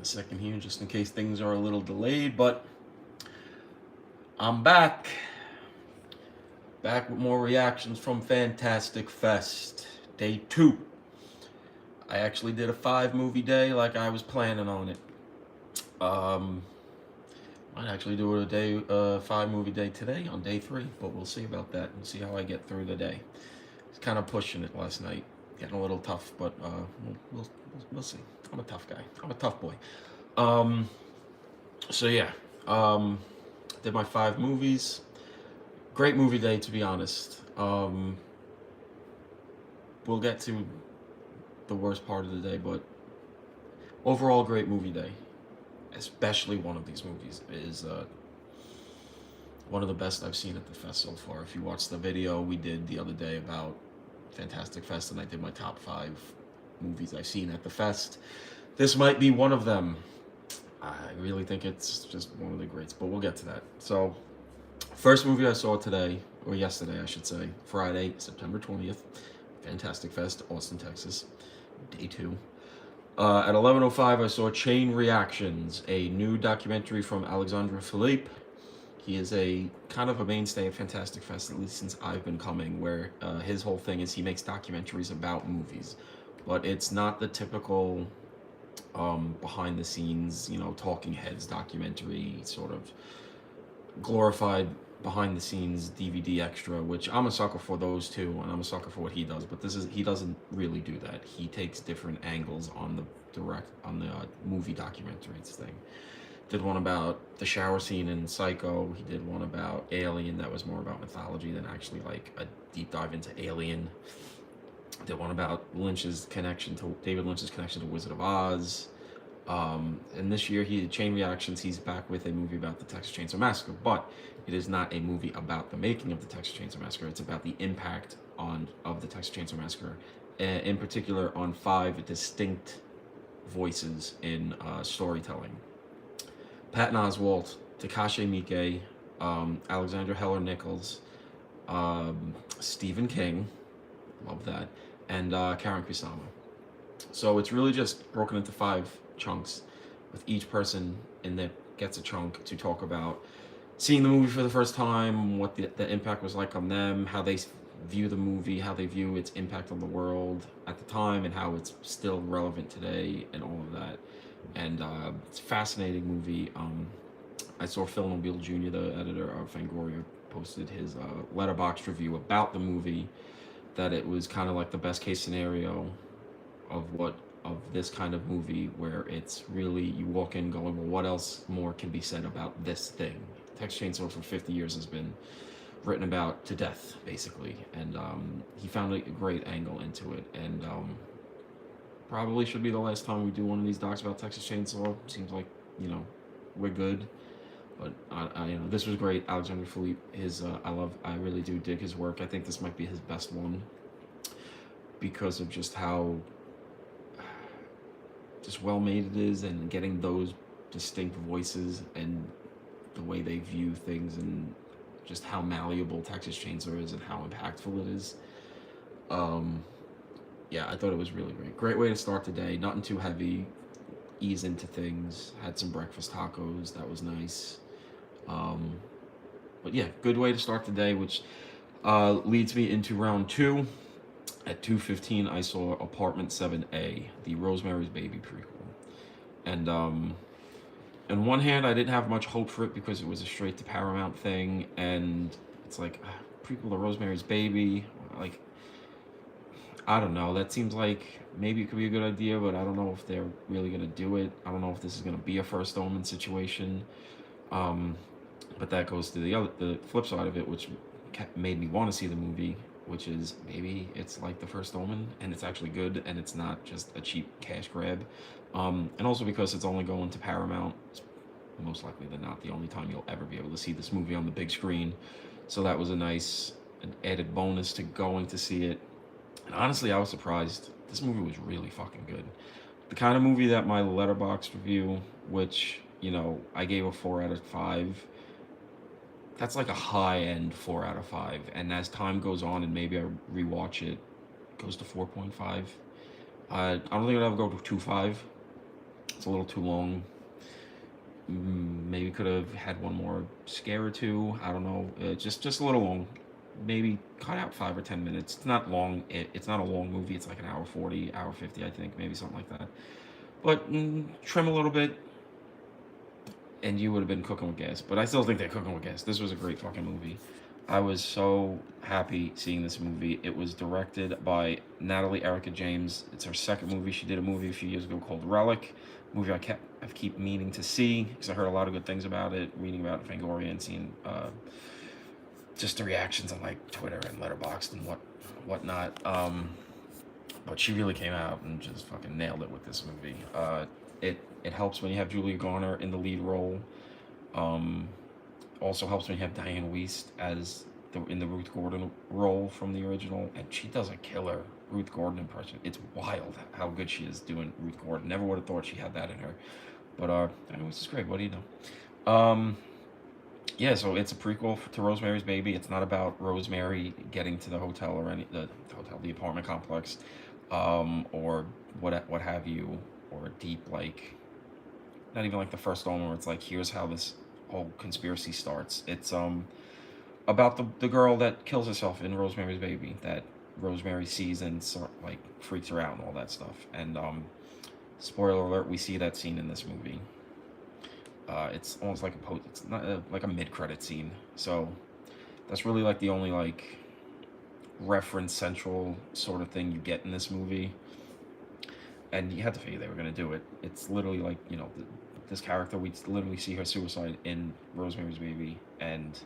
a second here, just in case things are a little delayed, but I'm back. Back with more reactions from Fantastic Fest, day 2. I actually did a 5-movie day like I was planning on it. Might actually do a 5-movie day today on day 3, but we'll see about that. We'll see how I get through the day. I was kind of pushing it last night, getting a little tough, but we'll see. I'm a tough guy. I'm a tough boy. So yeah, did my 5 movies. Great movie day, to be honest. We'll get to the worst part of the day, but overall, great movie day. Especially one of these movies is one of the best I've seen at the fest so far. If you watched the video we did the other day about Fantastic Fest, and I did my top 5 movies I've seen at the fest, this might be one of them. I really think it's just one of the greats, but we'll get to that. So, first movie I saw today, or yesterday I should say, Friday, September 20th, Fantastic Fest, Austin, Texas, day 2. At 11:05 I saw Chain Reactions, a new documentary from Alexandre Philippe. He is a kind of a mainstay at Fantastic Fest, at least since I've been coming, where his whole thing is he makes documentaries about movies. But it's not the typical behind the scenes, talking heads documentary, sort of glorified behind the scenes DVD extra, which I'm a sucker for those too, and I'm a sucker for what he does, but he doesn't really do that. He takes different angles on the movie documentaries thing. Did one about the shower scene in Psycho. He did one about Alien that was more about mythology than actually like a deep dive into Alien. Did one about David Lynch's connection to Wizard of Oz. And this year, Chain Reactions, he's back with a movie about the Texas Chain Saw Massacre, but it is not a movie about the making of the Texas Chain Saw Massacre. It's about the impact of the Texas Chain Saw Massacre, in particular on 5 distinct voices in storytelling. Patton Oswalt, Takashi Miike, Alexander Heller Nichols, Stephen King, love that, and Karen Kusama. So it's really just broken into 5 chunks, with each person in there gets a chunk to talk about seeing the movie for the first time, what the impact was like on them, how they view the movie, how they view its impact on the world at the time, and how it's still relevant today, and all of that. And it's a fascinating movie. I saw Phil Nobile Jr., the editor of Fangoria, posted his Letterboxd review about the movie, that it was kind of like the best case scenario of this kind of movie, where it's really, you walk in going, well, what else more can be said about this thing? Texas Chain Saw for 50 years has been written about to death, basically, and he found a great angle into it, and probably should be the last time we do one of these docs about Texas Chain Saw. Seems like, we're good, but this was great. Alexander Philippe, I really do dig his work. I think this might be his best one, because of just how well made it is, and getting those distinct voices and the way they view things, and just how malleable Texas Chain Saw is and how impactful it is. Yeah, I thought it was really great. Great way to start the day. Nothing too heavy. Ease into things. Had some breakfast tacos. That was nice. But yeah, good way to start the day, which leads me into round 2. At 2:15, I saw Apartment 7A, the Rosemary's Baby prequel. And on one hand, I didn't have much hope for it because it was a straight to Paramount thing, and it's like, prequel to Rosemary's Baby, like, I don't know. That seems like maybe it could be a good idea, but I don't know if they're really going to do it. I don't know if this is going to be a First Omen situation. But that goes to the flip side of it, which made me want to see the movie, which is maybe it's like the First Omen, and it's actually good, and it's not just a cheap cash grab. And also because it's only going to Paramount, it's most likely than not the only time you'll ever be able to see this movie on the big screen. So that was an added bonus to going to see it. And honestly, I was surprised. This movie was really fucking good. The kind of movie that my Letterboxd review, which, I gave a 4 out of 5, that's like a high-end 4 out of 5. And as time goes on and maybe I rewatch it, goes to 4.5. I don't think it'll ever go to 2.5. It's a little too long. Maybe could have had one more scare or two. I don't know. Just a little long. Maybe cut out 5 or 10 minutes. It's not long. It's not a long movie. It's like an hour 40, hour 50, I think, maybe something like that. But trim a little bit, and you would have been cooking with gas. But I still think they're cooking with gas. This was a great fucking movie. I was so happy seeing this movie. It was directed by Natalie Erica James. It's her second movie. She did a movie a few years ago called Relic, a movie I keep meaning to see because I heard a lot of good things about it, reading about Fangoria and seeing just the reactions on like Twitter and Letterboxd and whatnot. But she really came out and just fucking nailed it with this movie. It helps when you have Julia Garner in the lead role. Also helps when you have Diane Wiest as in the Ruth Gordon role from the original, and she does a killer Ruth Gordon impression. It's wild how good she is doing Ruth Gordon. Never would have thought she had that in her. But anyways, it's great. What do you know? Yeah, so it's a prequel to Rosemary's Baby. It's not about Rosemary getting to the hotel or the apartment complex, or what have you, or deep like, not even like the first one where it's like, here's how this whole conspiracy starts. It's about the girl that kills herself in Rosemary's Baby that Rosemary sees and sort like freaks her out and all that stuff. And spoiler alert, we see that scene in this movie. It's almost like it's not like a mid-credit scene. So that's really like the only like reference central sort of thing you get in this movie. And you had to figure they were gonna do it. It's literally like, you know, this character, we literally see her suicide in Rosemary's Baby, and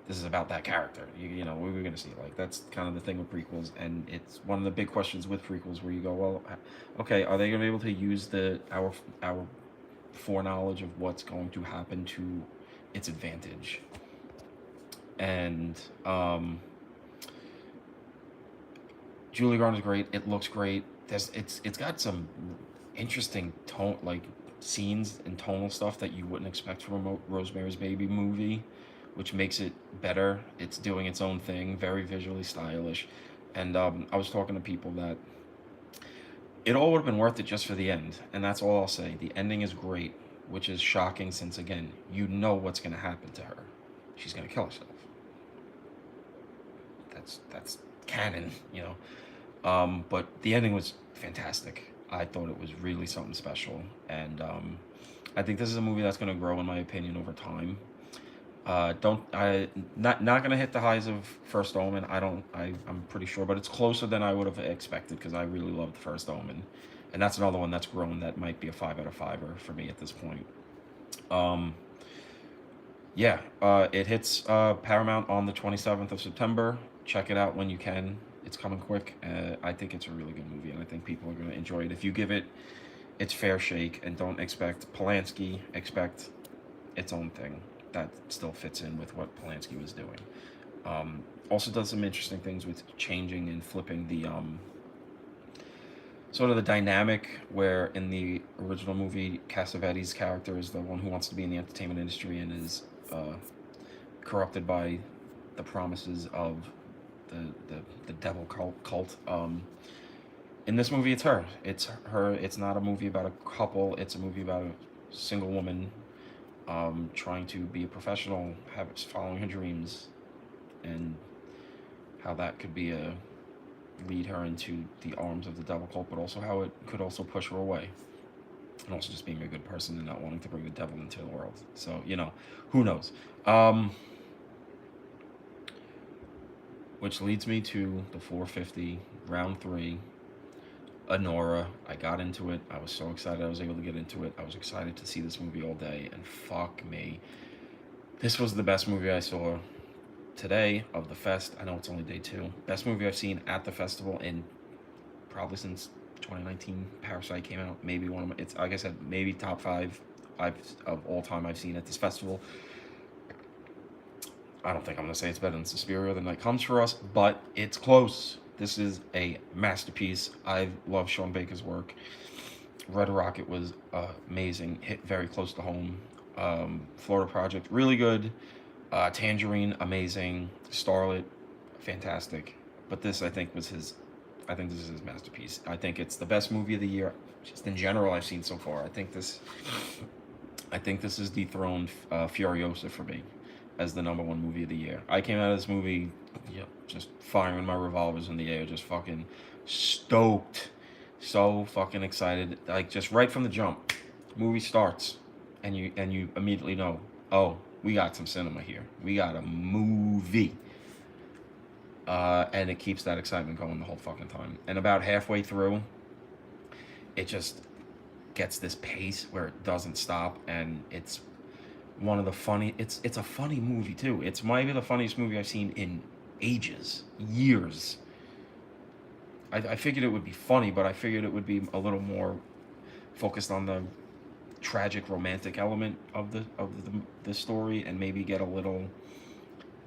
this is about that character. You know, we were gonna see, like, that's kind of the thing with prequels, and it's one of the big questions with prequels where you go, well, okay, are they gonna be able to use our foreknowledge of what's going to happen to its advantage? And Julie Garner's great. It looks great. It's got some interesting tone, like scenes and tonal stuff that you wouldn't expect from a Rosemary's Baby movie, which makes it better. It's doing its own thing, very visually stylish. And I was talking to people that it all would have been worth it just for the end, and that's all I'll say. The ending is great, which is shocking since, again, you know what's going to happen to her. She's going to kill herself. That's canon, you know. But the ending was fantastic. I thought it was really something special, and I think this is a movie that's going to grow, in my opinion, over time. Not going to hit the highs of First Omen. I'm pretty sure, but it's closer than I would have expected because I really loved First Omen, and that's another one that's grown. That might be a 5 out of 5er for me at this point. Yeah, it hits Paramount on the 27th of September. Check it out when you can. It's coming quick. I think it's a really good movie, and I think people are going to enjoy it. If you give it its fair shake and don't expect Polanski, expect its own thing that still fits in with what Polanski was doing. Also does some interesting things with changing and flipping the sort of the dynamic where in the original movie, Cassavetes' character is the one who wants to be in the entertainment industry and is corrupted by the promises of the devil cult. In this movie, it's her. It's her. It's not a movie about a couple. It's a movie about a single woman trying to be a professional, following her dreams, and how that could be lead her into the arms of the devil cult, but also how it could also push her away, and also just being a good person and not wanting to bring the devil into the world. So, you know, who knows? Which leads me to the 450, round 3, Anora. I got into it. I was so excited I was able to get into it. I was excited to see this movie all day, and fuck me. This was the best movie I saw today of the fest. I know it's only day 2. Best movie I've seen at the festival in probably since 2019. Parasite came out. Maybe one of my, it's like I said, maybe top 5 of all time I've seen at this festival. I don't think I'm going to say it's better than Suspiria, The Night Comes For Us, but it's close. This is a masterpiece. I love Sean Baker's work. Red Rocket was amazing. Hit very close to home. Florida Project, really good. Tangerine, amazing. Starlet, fantastic. But this, I think, this is his masterpiece. I think it's the best movie of the year just in general I've seen so far. I think this is dethroned Furiosa for me as the #1 movie of the year. I came out of this movie, just firing my revolvers in the air, just fucking stoked, so fucking excited. Like, just right from the jump, movie starts, and you immediately know, oh, we got some cinema here. We got a movie. And it keeps that excitement going the whole fucking time. And about halfway through, it just gets this pace where it doesn't stop, and it's one of the funny. It's a funny movie too. It's maybe the funniest movie I've seen in ages, years. I figured it would be funny, but I figured it would be a little more focused on the tragic romantic element of the story, and maybe get a little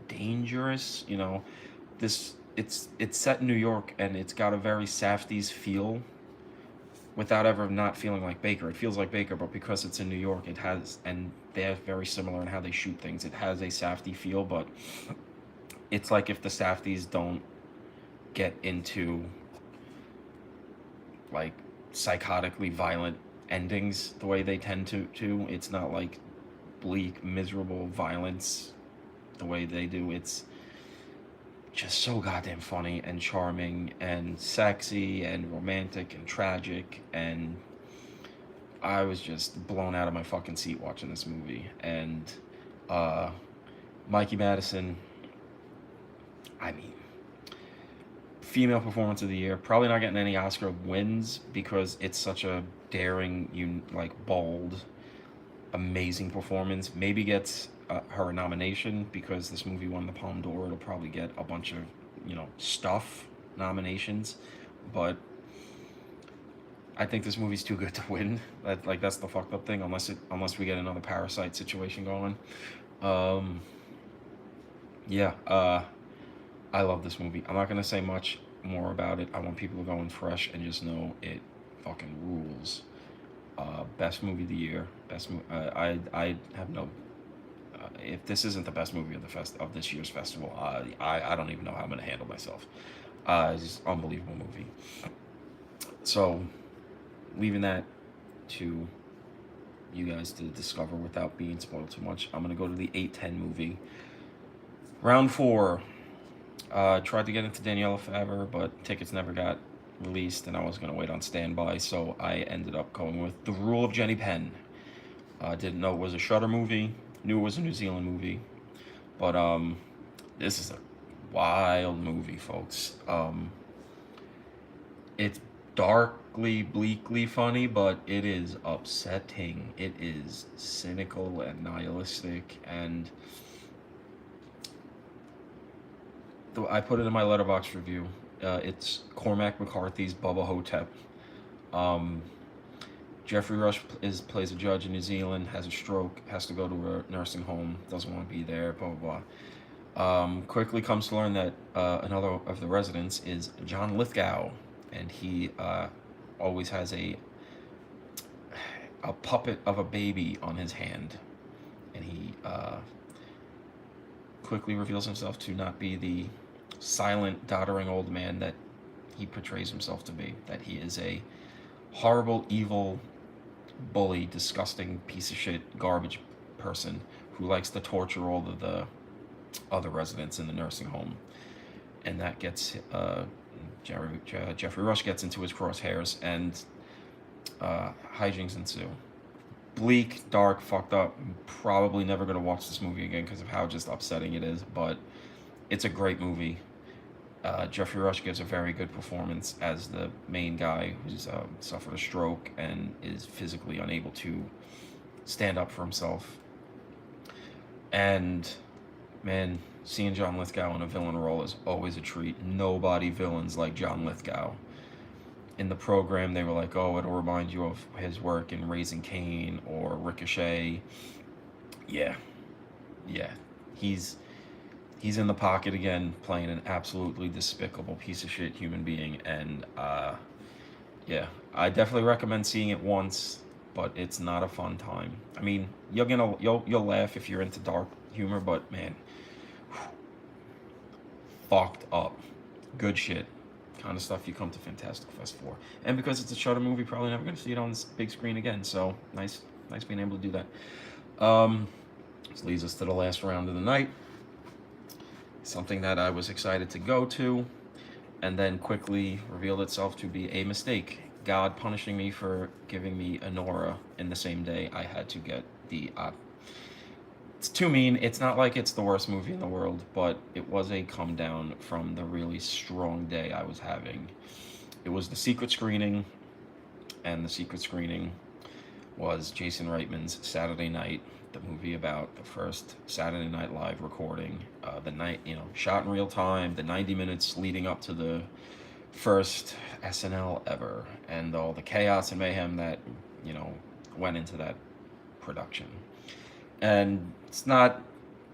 dangerous. You know, it's set in New York, and it's got a very Safdie's feel, without ever not feeling like Baker. It feels like Baker, but because it's in New York, it has, and they're very similar in how they shoot things. It has a Safdie feel, but it's like if the Safdies don't get into like psychotically violent endings the way they tend to. It's not like bleak, miserable violence the way they do. It's just so goddamn funny and charming and sexy and romantic and tragic, and I was just blown out of my fucking seat watching this movie. And Mikey Madison, I mean, female performance of the year. Probably not getting any Oscar wins because it's such a daring, bold, amazing performance. Maybe gets her a nomination because this movie won the Palme D'Or. It'll probably get a bunch of, stuff nominations, but I think this movie's too good to win. That's the fucked up thing, unless we get another Parasite situation going. I love this movie. I'm not gonna say much more about it. I want people to go in fresh and just know it fucking rules. Best movie of the year. I have no. If this isn't the best movie of this year's festival, I don't even know how I'm gonna handle myself. It's just unbelievable movie. So, leaving that to you guys to discover without being spoiled too much, I'm gonna go to the 8-10 movie. Round 4. Tried to get into Daniela Faber, but tickets never got released, and I was going to wait on standby, so I ended up going with The Rule of Jenny Penn. Didn't know it was a Shudder movie, knew it was a New Zealand movie, but this is a wild movie, folks. It's darkly, bleakly funny, but it is upsetting. It is cynical and nihilistic, and I put it in my Letterboxd review. It's Cormac McCarthy's Bubba Hotep. Geoffrey Rush plays a judge in New Zealand, has a stroke, has to go to a nursing home, doesn't want to be there, blah, blah, blah. Quickly comes to learn that another of the residents is John Lithgow, and he always has a puppet of a baby on his hand, and he quickly reveals himself to not be the silent, doddering old man that he portrays himself to be. That he is a horrible, evil, bully, disgusting piece of shit, garbage person who likes to torture all of the other residents in the nursing home. And that gets Geoffrey Rush gets into his crosshairs, and hijinks ensue. Bleak, dark, fucked up. I'm probably never going to watch this movie again because of how just upsetting it is, but it's a great movie. Geoffrey Rush gives a very good performance as the main guy who's suffered a stroke and is physically unable to stand up for himself. And, man, seeing John Lithgow in a villain role is always a treat. Nobody villains like John Lithgow. In the program, they were like, oh, it'll remind you of his work in Raising Cain or Ricochet. Yeah. He's in the pocket again, playing an absolutely despicable piece of shit human being. And, I definitely recommend seeing it once, but it's not a fun time. I mean, you'll laugh if you're into dark humor, but, man, fucked up. Good shit. kind of stuff you come to Fantastic Fest for. And because it's a Shudder movie, probably never going to see it on this big screen again. So nice being able to do that. This leads us to the last round of the night. Something that I was excited to go to, and then quickly revealed itself to be a mistake. God punishing me for giving me Anora in the same day I had to get the... it's too mean. It's not like it's the worst movie in the world, but it was a come down from the really strong day I was having. It was the secret screening, and the secret screening was Jason Reitman's Saturday Night, the movie about the first Saturday Night Live recording, the night, shot in real time, the 90 minutes leading up to the first SNL ever, and all the chaos and mayhem that, went into that production. And it's not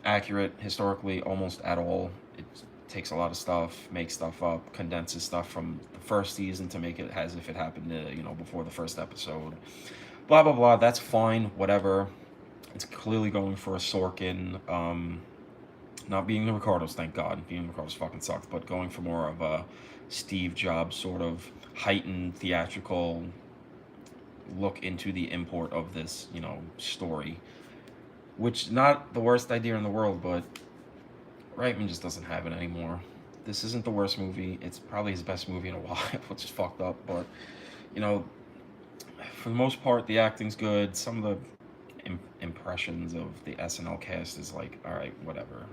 accurate historically almost at all. It takes a lot of stuff, makes stuff up, condenses stuff from the first season to make it as if it happened, before the first episode. Blah, blah, blah. That's fine, whatever. It's clearly going for a Sorkin, not being the Ricardos, thank God. Being the Ricardos fucking sucks, but going for more of a Steve Jobs sort of heightened theatrical look into the import of this, story. Which, not the worst idea in the world, but Reitman just doesn't have it anymore. This isn't the worst movie. It's probably his best movie in a while, which is fucked up, but, for the most part, the acting's good. Some of the impressions of the SNL cast is like, all right, whatever.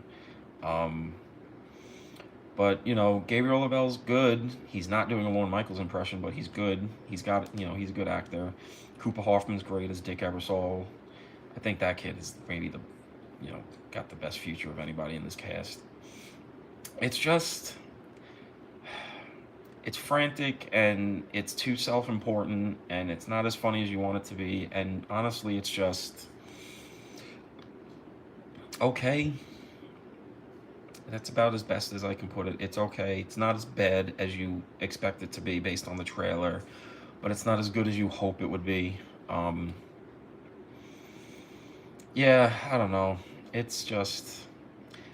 But Gabriel Labelle's good. He's not doing a Lorne Michaels impression, but he's good. He's got, he's a good actor. Cooper Hoffman's great as Dick Ebersol. I think that kid is maybe the, got the best future of anybody in this cast. It's just, it's frantic, and it's too self-important, and it's not as funny as you want it to be, and honestly, it's just okay. That's about as best as I can put it. It's okay. It's not as bad as you expect it to be based on the trailer, but it's not as good as you hope it would be. Yeah, I don't know. It's just...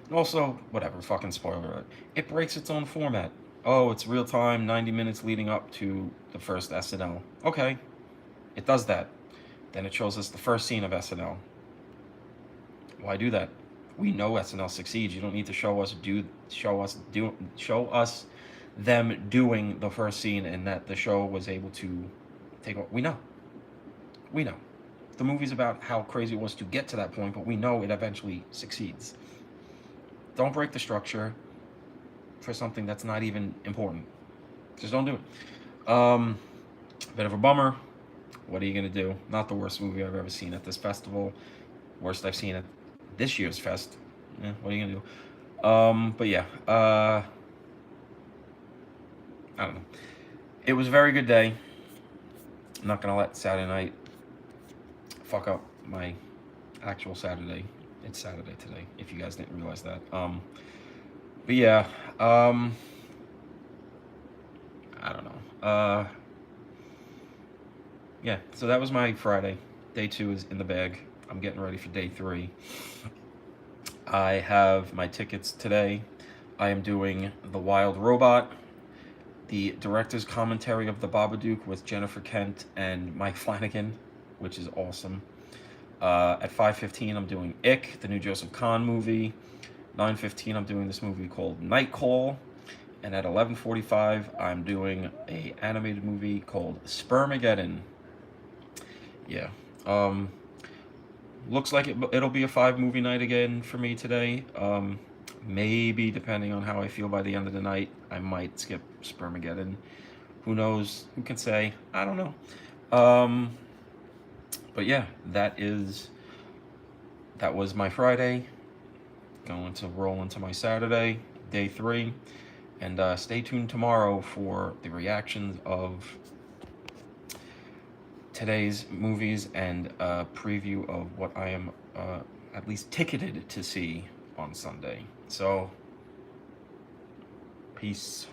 And also, whatever, fucking spoiler. It breaks its own format. Oh, it's real time, 90 minutes leading up to the first SNL. Okay, it does that. Then it shows us the first scene of SNL. Why do that? We know SNL succeeds. You don't need to show us them doing the first scene, and that the show was able to take over. We know. The movie's about how crazy it was to get to that point, but we know it eventually succeeds. Don't break the structure for something that's not even important. Just don't do it. Bit of a bummer. What are you gonna do? Not the worst movie I've ever seen at this festival. Worst I've seen at this year's fest. What are you gonna do? But yeah, I don't know. It was a very good day. I'm not gonna let Saturday night fuck up my actual Saturday. It's Saturday today, if you guys didn't realize that. But yeah, I don't know. Yeah, so that was my Friday. Day 2 is in the bag. I'm getting ready for day 3. I have my tickets today. I am doing The Wild Robot, the director's commentary of The Babadook with Jennifer Kent and Mike Flanagan, which is awesome. At 5:15, I'm doing Ick, the new Joseph Kahn movie. 9:15, I'm doing this movie called Night Call. And at 11:45, I'm doing a animated movie called Spermageddon. Yeah. Looks like it'll be a 5-movie night again for me today. Maybe, depending on how I feel by the end of the night, I might skip Spermageddon. Who knows? Who can say? I don't know. But yeah, that was my Friday. Going to roll into my Saturday, day 3. And stay tuned tomorrow for the reactions of today's movies and a preview of what I am at least ticketed to see on Sunday. So, peace.